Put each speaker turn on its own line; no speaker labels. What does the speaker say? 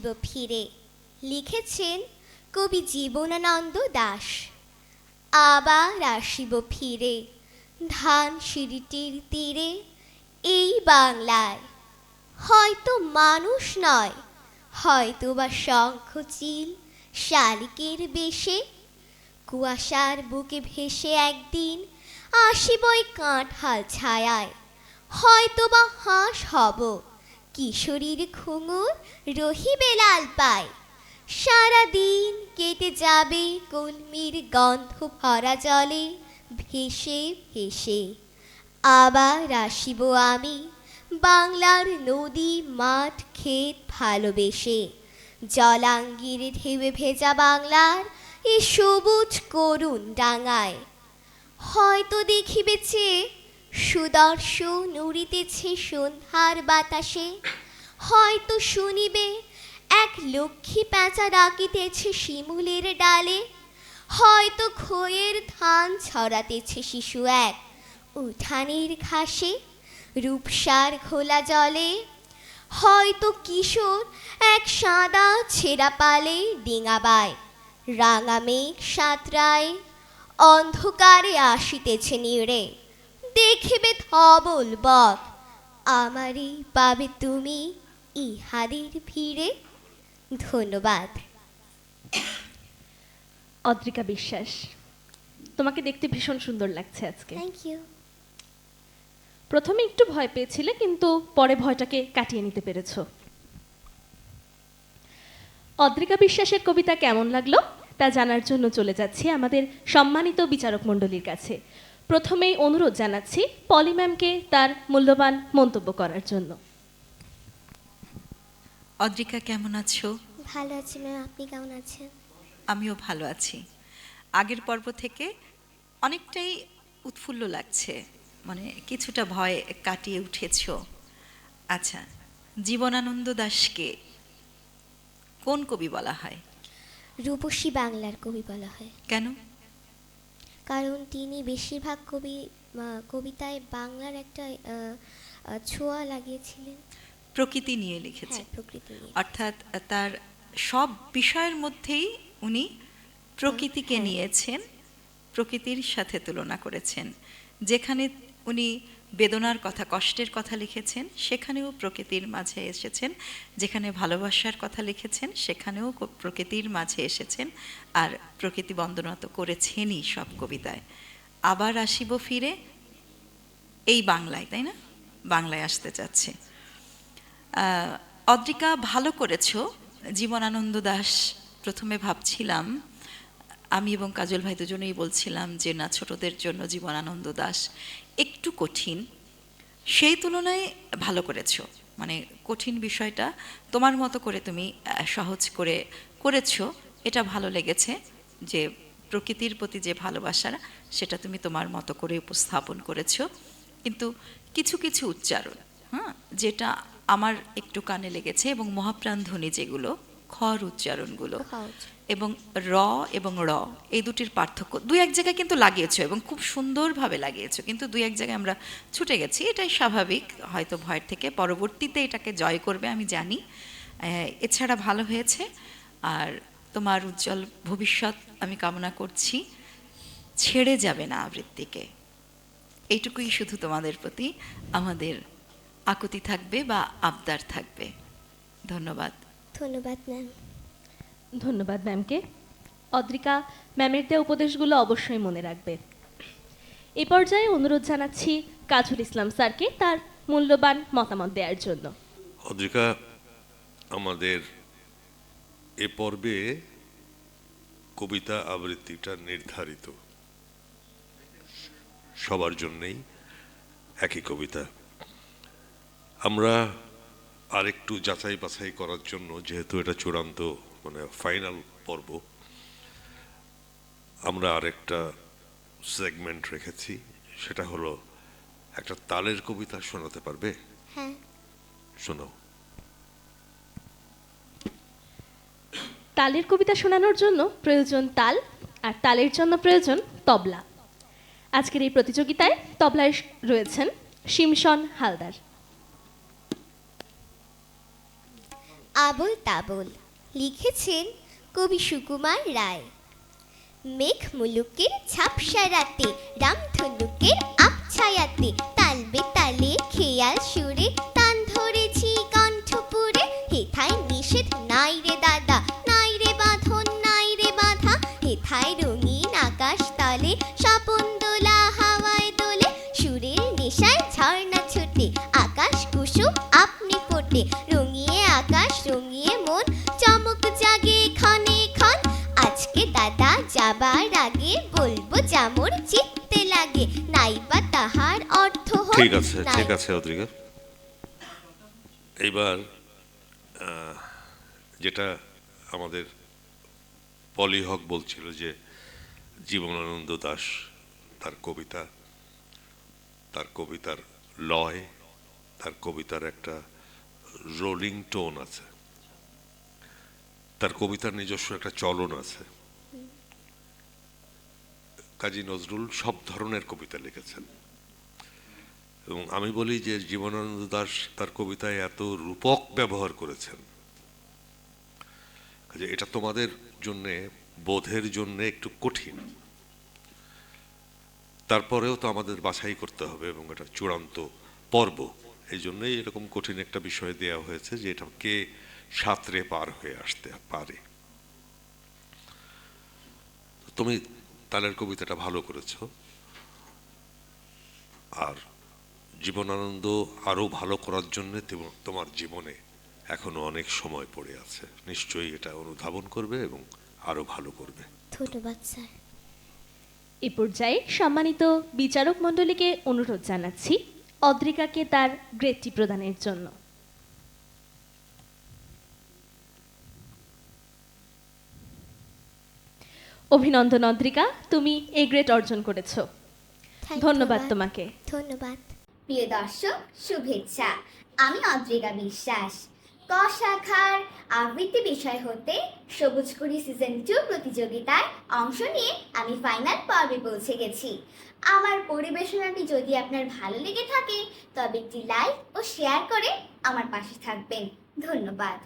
আসিব ফিরে, লিখেছেন কবি জীবনানন্দ দাশ। আবার আসিব ফিরে ধানসিঁড়িটির তীরে, এই বাংলায় হয়তো মানুষ নয়, হয়তো বা শঙ্খচিল শালিকের বেশে, কুয়াশার বুকে ভেসে একদিন আসিবই কাঁঠাল ছায়ায়, হয়তো বা হাঁস হব কিশোরীর ঘুঙুর রহিবে লাল পায়। সারাদিন কেটে যাবে কলমির গন্ধ ভরা জলে ভেসে ভেসে, আবার আসিব আমি বাংলার নদী মাঠ ক্ষেত ভালোবেসে, জলাঙ্গির ঢেউয়ে ভেজা বাংলার এ সবুজ করুণ ডাঙায়। হয়তো দেখিবে চেয়ে সুদর্শন উড়িতেছে সন্ধ্যার বাতাসে, হয়তো শুনিবে এক লক্ষ্মী পেঁচা ডাকিতেছে শিমুলের ডালে, হয়তো খইয়ের ধান ছড়াতেছে শিশু এক উঠানের ঘাসে রূপসার ঘোলা জলে, হয়তো কিশোর এক সাদা ছেঁড়া পালে ডিঙাবায়, রাঙা মেঘ সাঁতরায় অন্ধকারে আসিতেছে নিড়ে, দেখিবে ধবল বক আমারই পাবে তুমি ইহাদের ভিড়ে। ধন্যবাদ।
অদ্রিকা বিশ্বাস, তোমাকে দেখতে ভীষণ সুন্দর লাগছে আজকে।
Thank you.
প্রথমে একটু ভয় পেয়েছিলে, কিন্তু পরে ভয়টাকে কাটিয়ে নিতে পেরেছো। অদ্রিকা বিশ্বাসের কবিতা কেমন লাগলো তা জানার জন্য চলে যাচ্ছি আমাদের সম্মানিত বিচারক মণ্ডলীর কাছে। প্রথমেই অনুরোধ জানাচ্ছি পলি ম্যামকে তার মূল্যবান মন্তব্য করার জন্য।
অদ্রিকা, কেমন আছো?
ভালো আছি ম্যাম, আপনি কেমন আছেন?
আমিও ভালো আছি। আগের পর্ব থেকে অনেকটাই উৎফুল্ল লাগছে, মানে কিছুটা ভয় কাটিয়ে উঠেছো। আচ্ছা, জীবনানন্দ দাশকে কোন কবি বলা হয়?
রূপসী বাংলার কবি বলা হয়।
কেন?
কারণ তিনি বেশিরভাগ কবিতায় বাংলার একটা ছোঁয়া লাগিয়েছিলেন।
প্রকৃতি নিয়ে লিখেছে,
হ্যাঁ, প্রকৃতি নিয়ে।
অর্থাৎ তার সব বিষয়ের মধ্যেই উনি প্রকৃতিকে
হ্যাঁ।
নিয়েছেন, প্রকৃতির সাথে তুলনা করেছেন। যেখানে উনি বেদনার কথা, কষ্টের কথা লিখেছেন, সেখানেও প্রকৃতির মাঝে এসেছেন। যেখানে ভালোবাসার কথা লিখেছেন, সেখানেও প্রকৃতির মাঝে এসেছেন। আর প্রকৃতি বন্দনা তো করেছেনই সব কবিতায়। আবার আসিব ফিরে, এই বাংলায়, তাই না? বাংলায় আসতে চাচ্ছে। অদ্রিকা, ভালো করেছো। জীবনানন্দ দাশ প্রথমে ভাবছিলাম, আমি এবং কাজল ভাই দুজনেই বলছিলাম যে না, ছোটদের জন্য জীবনানন্দ দাশ একটু কঠিন। সেই তুলনায় ভালো করেছো, মানে কঠিন বিষয়টা তোমার মতো করে তুমি সহজ করে করেছো। এটা ভালো লেগেছে যে প্রকৃতির প্রতি যে ভালোবাসা, সেটা তুমি তোমার মতো করে উপস্থাপন করেছো। কিন্তু কিছু কিছু উচ্চারণ, যেটা আমার একটু কানে লেগেছে, এবং মহাপ্রাণ ধ্বনি যেগুলো, খর উচ্চারণগুলো এবং র এবং র, এই দুটির পার্থক্য দুই এক জায়গায় কিন্তু লাগিয়েছো এবং খুব সুন্দরভাবে লাগিয়েছো, কিন্তু দুই এক জায়গায় আমরা ছুটে গেছি। এটাই স্বাভাবিক, হয়তো ভয়ের থেকে পরবর্তীতে এটাকে জয় করবে আমি জানি। এছাড়া ভালো হয়েছে। আর তোমার উজ্জ্বল ভবিষ্যৎ আমি কামনা করছি। ছেড়ে যাবে না আবৃত্তিকে, এইটুকুই শুধু তোমাদের প্রতি আমাদের আকুতি থাকবে বা আবদার থাকবে। ধন্যবাদ।
ধন্যবাদ ম্যাম।
ধন্যবাদ ম্যামকে। অদ্রিকা, ম্যামের দেওয়া উপদেশগুলো অবশ্যই মনে রাখবে। এ পর্যায়ে অনুরোধ জানাচ্ছি কাজল ইসলাম স্যারকে তার মূল্যবান মতামত দেওয়ার জন্য।
অদ্রিকা, আমাদের এ পর্বে কবিতা আবৃত্তিটা নির্ধারিত, সবার জন্যই একই কবিতা। আমরা আরেকটু যাচাই বাছাই করার জন্য, যেহেতু এটা চূড়ান্ত মানে ফাইনাল পর্ব, আমরা আরেকটা সেগমেন্ট রেখেছি। সেটা হলো একটা তালের কবিতা শোনাতে পারবে?
হ্যাঁ,
শোনাও।
তালের কবিতা শোনানোর জন্য প্রয়োজন তাল, আর তালের জন্য প্রয়োজন তবলা। আজকের এই প্রতিযোগিতায় তবলায় রয়েছেন শিমশন হালদার।
আবোল তাবোল লিখেছেন কবি সুকুমার রায়। মেঘ মুলুকের ঝাপসা রাতে রামধনুকের আবছায়াতে তাল বেতালে খেয়াল সুরে তান ধরেছি কণ্ঠপুরে। হেথায় নিষেধ নাই রে দাদা, নাই রে বাঁধন, নাই রে বাঁধা। হেথায় রঙিন আকাশ তলে স্বপন দোলা হাওয়ায় দোলে। সুরের নেশায় ঝর্ণা ছুটে আকাশ কুসুম আপনি ফোটে। রঙিয়ে আকাশ রঙিয়ে মন চমক জাগে ক্ষণে ক্ষণ। আজকে দাদা যাবার আগে বলবো যেমন চিত্তে লাগে, নাইবা তাহার অর্থ হোক।
ঠিক আছে ঠিক আছে অদ্রিকা। এইবার যেটা আমাদের পলি হক বলছিল যে জীবনানন্দ দাশ তার কবিতা, তার কবিতার লয়, তার কবিতার একটা রোলিং টোন আছে, তার কবিতার নিজস্ব একটা চলন আছে। কাজী নজরুল সব ধরনের কবিতা লিখেছেন এবং আমি বলি যে জীবনানন্দ দাশ তার কবিতায় এত রূপক ব্যবহার করেছেন যে এটা তোমাদের জন্যে বোধের জন্যে একটু কঠিন। তারপরেও তো আমাদের বাছাই করতে হবে এবং এটা চূড়ান্ত পর্ব, এই জন্যই এরকম কঠিন একটা বিষয় দেওয়া হয়েছে যে এটা কে সাঁতরে পার হয়ে আসতে পারে। তুমি তালের কবিতাটা ভালো করেছ, আর জীবনানন্দ আরো ভালো করার জন্য তোমার জীবনে এখনো অনেক সময় পড়ে আছে, নিশ্চয়ই এটা অনুধাবন করবে এবং আরো ভালো করবে।
ধন্যবাদ স্যার।
এ পর্যায়ে সম্মানিত বিচারক মণ্ডলীকে অনুরোধ জানাচ্ছি অদ্রিকাকে তার গ্রেডটি প্রদানের জন্য। অভিনন্দন অদ্রিকা, তুমি এ গ্রেড অর্জন করেছো। ধন্যবাদ তোমাকে।
ধন্যবাদ।
প্রিয় দর্শক, শুভেচ্ছা। আমি অদ্রিকা বিশ্বাস। ক শাখার আবৃত্তি বিষয় হতে সবুজকুড়ি সিজন 2 প্রতিযোগিতায় অংশ নিয়ে আমি ফাইনাল পর্বে পৌঁছে গেছি। আমার পরিবেশনাটি যদি আপনার ভালো লেগে থাকে তবে একটি লাইক ও শেয়ার করে আমার পাশে থাকবেন। ধন্যবাদ।